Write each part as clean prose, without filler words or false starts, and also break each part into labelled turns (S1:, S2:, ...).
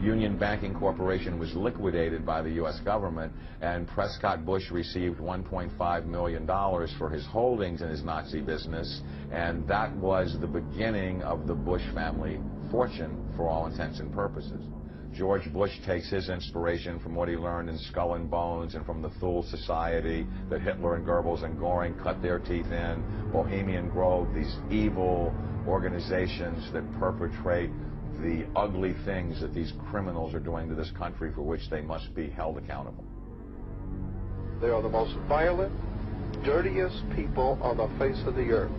S1: Union Banking Corporation was liquidated by the U.S. government, and Prescott Bush received $1.5 million for his holdings in his Nazi business, and that was the beginning of the Bush family fortune for all intents and purposes. George Bush takes his inspiration from what he learned in Skull and Bones and from the Thule Society that Hitler and Goebbels and Goring cut their teeth in, Bohemian Grove, these evil organizations that perpetrate the ugly things that these criminals are doing to this country, for which they must be held accountable.
S2: They are the most violent, dirtiest people on the face of the earth.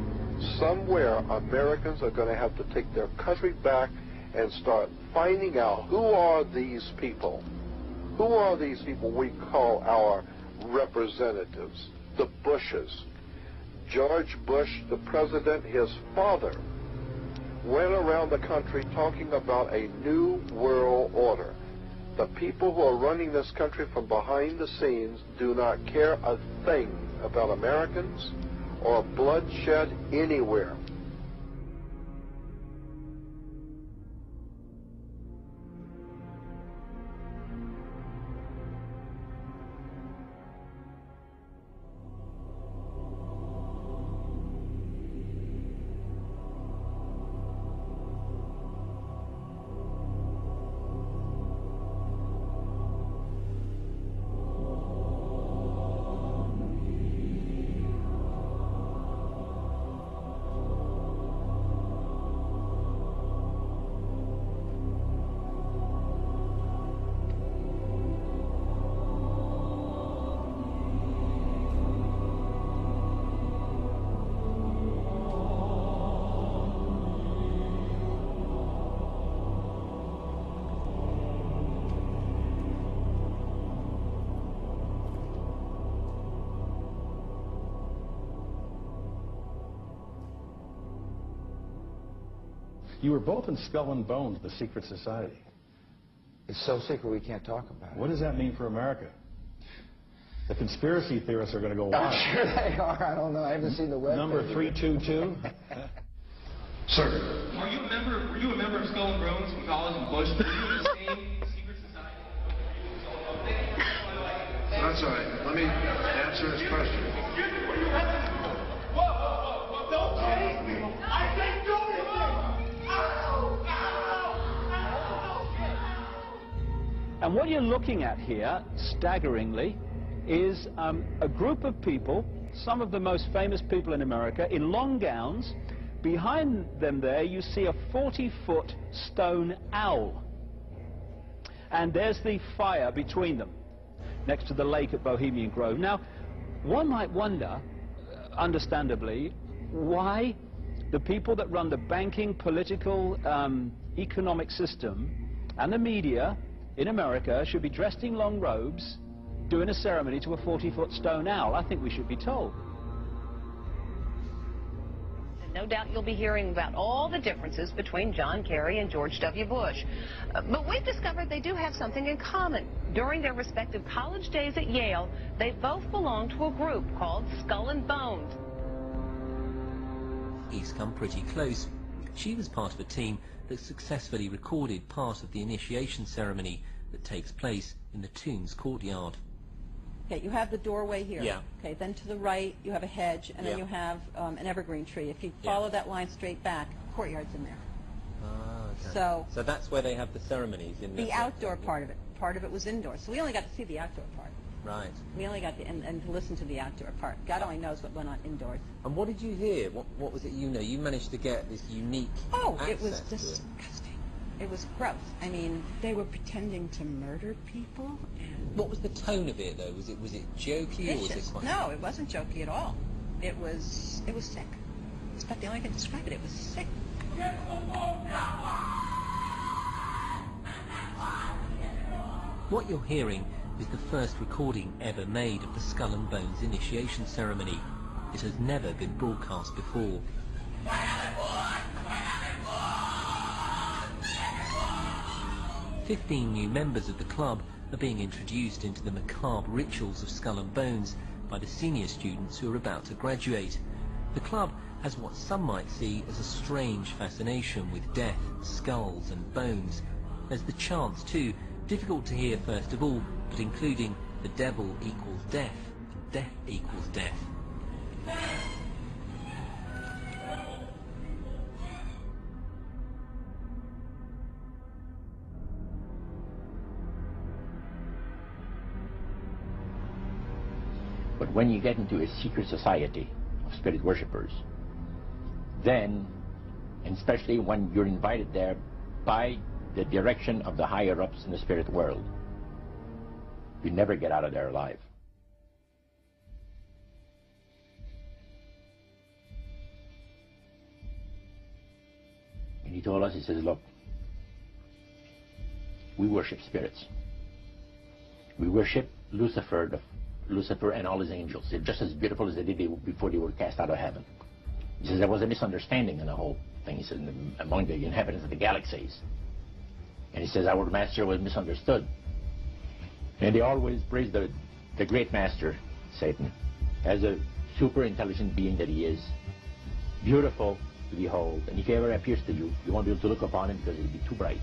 S2: Somewhere Americans are going to have to take their country back and start finding out who are these people. Who are these people we call our representatives, the Bushes. George Bush, the president, his father, went around the country talking about a new world order. The people who are running this country from behind the scenes do not care a thing about Americans or bloodshed anywhere.
S3: You were both in Skull and Bones, the secret society.
S4: It's so secret we can't talk about it.
S3: What does that mean for America? The conspiracy theorists are going to go wild.
S4: I'm sure they are. I don't know. I haven't seen the web.
S3: Number 322.
S5: Sir. Were you a member of Skull and Bones when College and Bush? Were you in the same secret society?
S2: That's all right. Let me answer his question.
S5: Whoa. Don't chase me. I can't do anything.
S6: And what you're looking at here, staggeringly, is a group of people, some of the most famous people in America, in long gowns. Behind them there, you see a 40-foot stone owl. And there's the fire between them, next to the lake at Bohemian Grove. Now, one might wonder, understandably, why the people that run the banking, political, economic system and the media in America should be dressed in long robes doing a ceremony to a 40-foot stone owl. I think we should be told.
S7: No doubt you'll be hearing about all the differences between John Kerry and George W. Bush. But we've discovered they do have something in common. During their respective college days at Yale, they both belonged to a group called Skull and Bones.
S8: He's come pretty close. She was part of a team that successfully recorded part of the initiation ceremony that takes place in the tomb's courtyard.
S9: Okay, you have the doorway here.
S8: Yeah.
S9: Okay, then to the right you have a hedge, and then you have an evergreen tree. If you follow that line straight back, courtyard's in there.
S8: Ah, okay.
S9: So
S8: that's where they have the ceremonies in
S9: the outdoor part of it. Part of it was indoors. So we only got to see the outdoor part.
S8: Right.
S9: We only got to, and to listen to the outdoor part. God only knows what went on indoors.
S8: And what did you hear? What was it you know? You managed to get this unique access
S9: it was
S8: to
S9: disgusting. It was gross. I mean, they were pretending to murder people. And
S8: what was the tone of it, though? Was it jokey or was it quite...
S9: No, it wasn't jokey at all. It was sick. It's about the only way I can describe it. It was sick.
S8: What you're hearing is the first recording ever made of the Skull and Bones initiation ceremony. It has never been broadcast before. 15 new members of the club are being introduced into the macabre rituals of Skull and Bones by the senior students who are about to graduate. The club has what some might see as a strange fascination with death, skulls and bones. There's the chants too, difficult to hear first of all, but including the devil equals death, and death equals death.
S10: But when you get into a secret society of spirit worshippers, then, and especially when you're invited there by the direction of the higher-ups in the spirit world, you never get out of there alive. And he told us, he says, look, we worship spirits. We worship Lucifer and all his angels. They're just as beautiful as they did before they were cast out of heaven. He says there was a misunderstanding in the whole thing. He says among the inhabitants of the galaxies. And he says our master was misunderstood. And they always praise the great master, Satan, as a super intelligent being that he is, beautiful to behold. And if he ever appears to you, you won't be able to look upon him because he'll be too bright.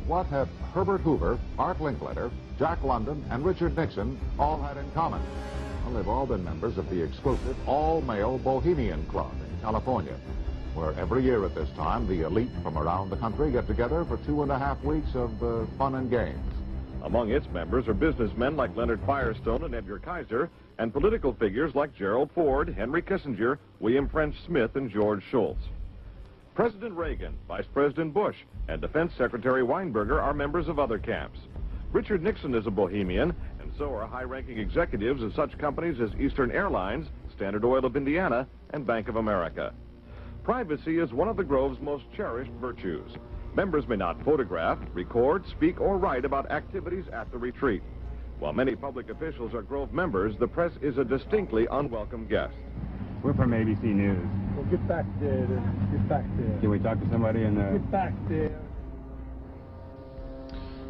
S11: What have Herbert Hoover, Art Linkletter, Jack London, and Richard Nixon all had in common? Well, they've all been members of the exclusive all-male Bohemian Club in California, where every year at this time, the elite from around the country get together for 2.5 weeks of fun and games.
S12: Among its members are businessmen like Leonard Firestone and Edgar Kaiser, and political figures like Gerald Ford, Henry Kissinger, William French Smith, and George Shultz. President Reagan, Vice President Bush, and Defense Secretary Weinberger are members of other camps. Richard Nixon is a Bohemian, and so are high-ranking executives of such companies as Eastern Airlines, Standard Oil of Indiana, and Bank of America. Privacy is one of the Grove's most cherished virtues. Members may not photograph, record, speak, or write about activities at the retreat. While many public officials are Grove members, the press is a distinctly unwelcome guest.
S13: We're from ABC News.
S14: Well, get back there. Get back there.
S13: Can we talk to somebody in the...
S14: Get back there.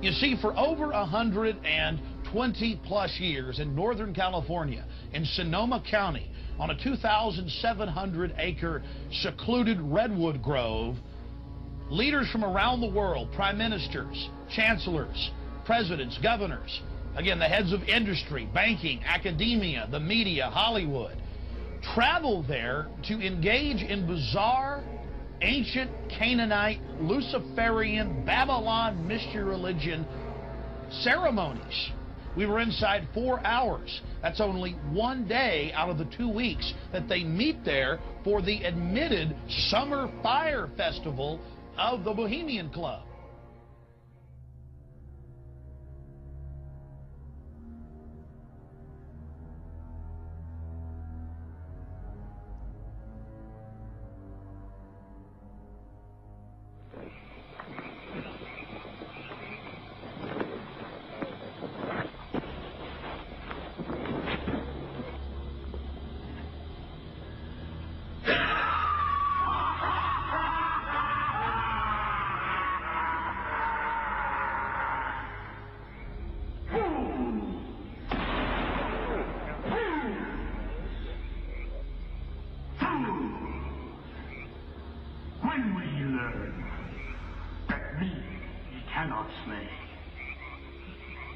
S15: You see, for over 120-plus years in Northern California, in Sonoma County, on a 2,700-acre secluded redwood grove, leaders from around the world, prime ministers, chancellors, presidents, governors, again, the heads of industry, banking, academia, the media, Hollywood, travel there to engage in bizarre, ancient Canaanite, Luciferian, Babylon mystery religion ceremonies. We were inside 4 hours. That's only one day out of the 2 weeks that they meet there for the admitted Summer Fire Festival of the Bohemian Club.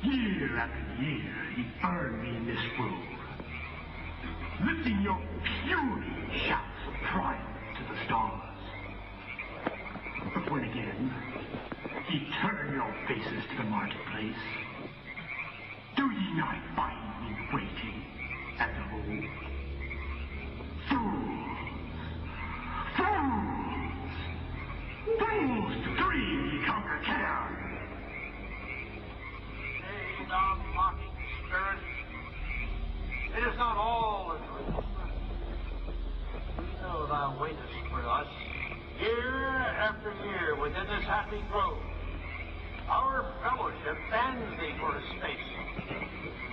S16: Year after year, he burned me in this grove, lifting your puny shouts of triumph to the stars. But when again, he turned your faces to the marketplace, do ye not find me waiting at the hole? Fools to dream ye conquer care.
S17: Thou mocking spirit, it is not all a dream. We know thou waitest for us, year after year within this happy grove. Our fellowship bans thee for a space.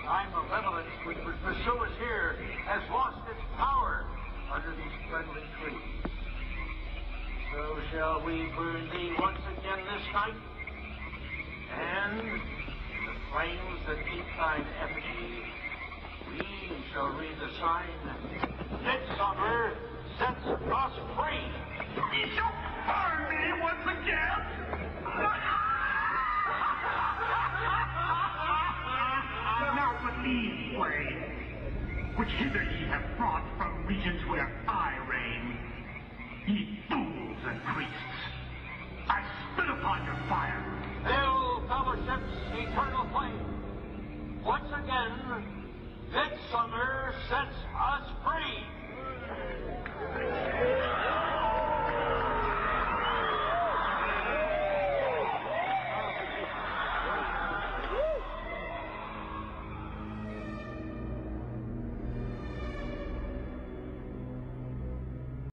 S17: Thy malevolence which would pursue us here has lost its power under these friendly trees. So shall we burn thee once again this night, and flames that keep thine effigy, Ye shall read the sign. Midsummer sets us free. Ye shall burn me once again. Now believe, way, which hither ye have brought from regions where I reign. Ye fools and priests, I spit upon your fire. Hail, fellowship's eternal flame. Once again, midsummer sets us free.